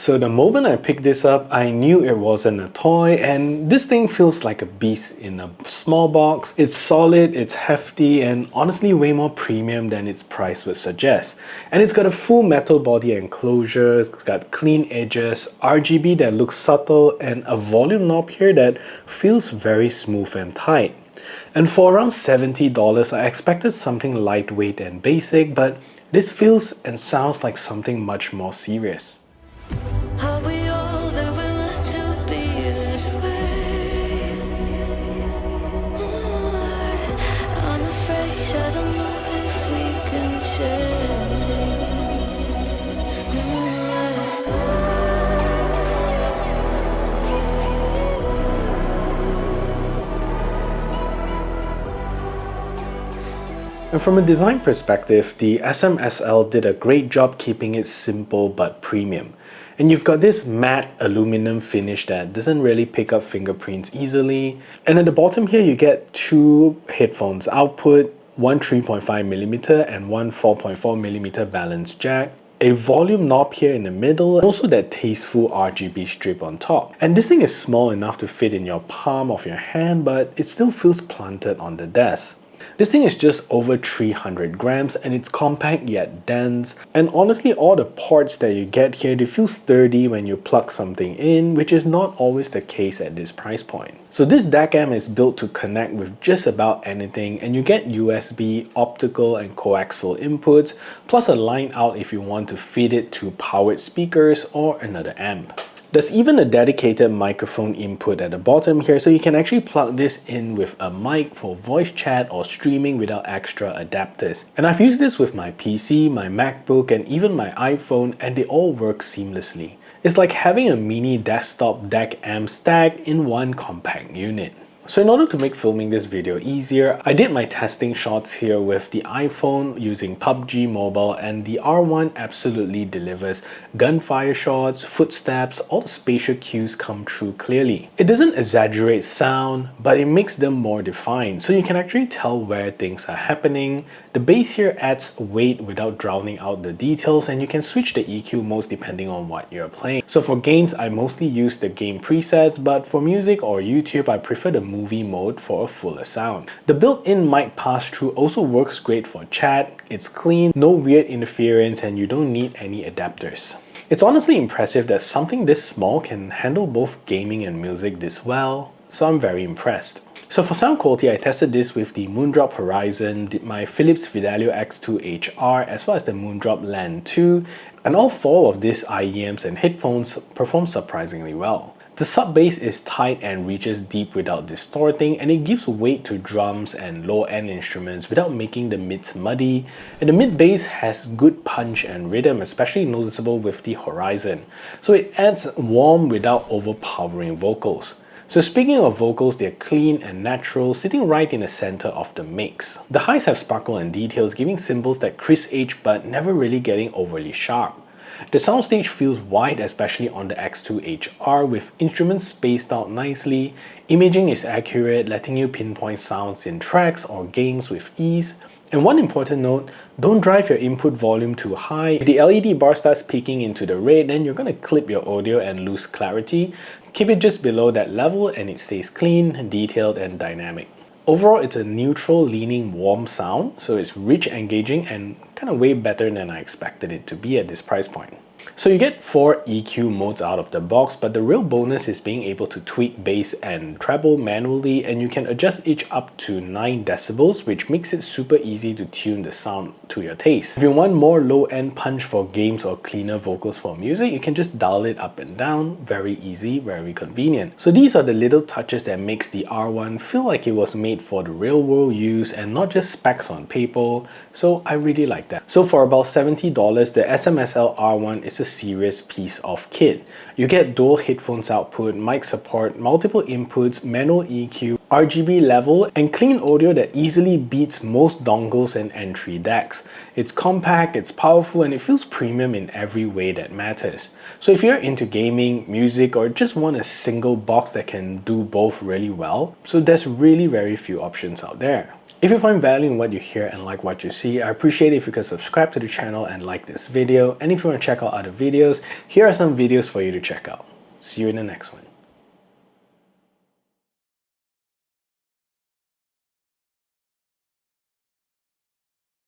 So the moment I picked this up, I knew it wasn't a toy, and this thing feels like a beast in a small box. It's solid, it's hefty, and honestly way more premium than its price would suggest. And it's got a full metal body enclosure, it's got clean edges, RGB that looks subtle, and a volume knob here that feels very smooth and tight. And for around $70, I expected something lightweight and basic, but this feels and sounds like something much more serious. Are we all that we're meant to be this way? I'm afraid I don't know if we can change. And from a design perspective, the SMSL did a great job keeping it simple but premium. And you've got this matte aluminum finish that doesn't really pick up fingerprints easily. And at the bottom here, you get two headphones output, one 3.5mm and one 4.4mm balance jack, a volume knob here in the middle, and also that tasteful RGB strip on top. And this thing is small enough to fit in your palm of your hand, but it still feels planted on the desk. This thing is just over 300 grams and it's compact yet dense, and honestly all the ports that you get here, they feel sturdy when you plug something in, which is not always the case at this price point. So this DAC amp is built to connect with just about anything, and you get USB, optical and coaxial inputs, plus a line out if you want to feed it to powered speakers or another amp. There's even a dedicated microphone input at the bottom here, so you can actually plug this in with a mic for voice chat or streaming without extra adapters. And I've used this with my PC, my MacBook and even my iPhone, and they all work seamlessly. It's like having a mini desktop DAC amp stacked in one compact unit. So in order to make filming this video easier, I did my testing shots here with the iPhone using PUBG Mobile, and the R1 absolutely delivers gunfire shots, footsteps, all the spatial cues come through clearly. It doesn't exaggerate sound, but it makes them more defined, so you can actually tell where things are happening. The bass here adds weight without drowning out the details, and you can switch the EQ modes depending on what you're playing. So for games, I mostly use the game presets, but for music or YouTube, I prefer the movie mode for a fuller sound. The built-in mic pass-through also works great for chat. It's clean, no weird interference, and you don't need any adapters. It's honestly impressive that something this small can handle both gaming and music this well, so I'm very impressed. So for sound quality, I tested this with the Moondrop Horizon, did my Philips Fidelio X2 HR, as well as the Moondrop LAN 2, and all four of these IEMs and headphones perform surprisingly well. The sub bass is tight and reaches deep without distorting, and it gives weight to drums and low-end instruments without making the mids muddy, and the mid bass has good punch and rhythm, especially noticeable with the Horizon, so it adds warmth without overpowering vocals. So speaking of vocals, they're clean and natural, sitting right in the center of the mix. The highs have sparkle and details, giving cymbals that crisp edge but never really getting overly sharp. The soundstage feels wide, especially on the X2 HR, with instruments spaced out nicely. Imaging is accurate, letting you pinpoint sounds in tracks or games with ease. And one important note, don't drive your input volume too high. If the LED bar starts peaking into the red, then you're going to clip your audio and lose clarity. Keep it just below that level and it stays clean, detailed and dynamic. Overall, it's a neutral, leaning, warm sound, so it's rich, engaging, and kind of way better than I expected it to be at this price point. So you get 4 EQ modes out of the box, but the real bonus is being able to tweak bass and treble manually, and you can adjust each up to 9 decibels, which makes it super easy to tune the sound to your taste. If you want more low-end punch for games or cleaner vocals for music, you can just dial it up and down. Very easy, very convenient. So these are the little touches that makes the R1 feel like it was made for the real world use and not just specs on paper, so I really like that. So for about $70, the SMSL R1 is a serious piece of kit. You get dual headphones output, mic support, multiple inputs, manual EQ, RGB level, and clean audio that easily beats most dongles and entry DACs. It's compact, it's powerful, and it feels premium in every way that matters. So if you're into gaming, music, or just want a single box that can do both really well, so there's really very few options out there. If you find value in what you hear and like what you see, I appreciate it if you could subscribe to the channel and like this video. And if you want to check out other videos, here are some videos for you to check out. See you in the next one.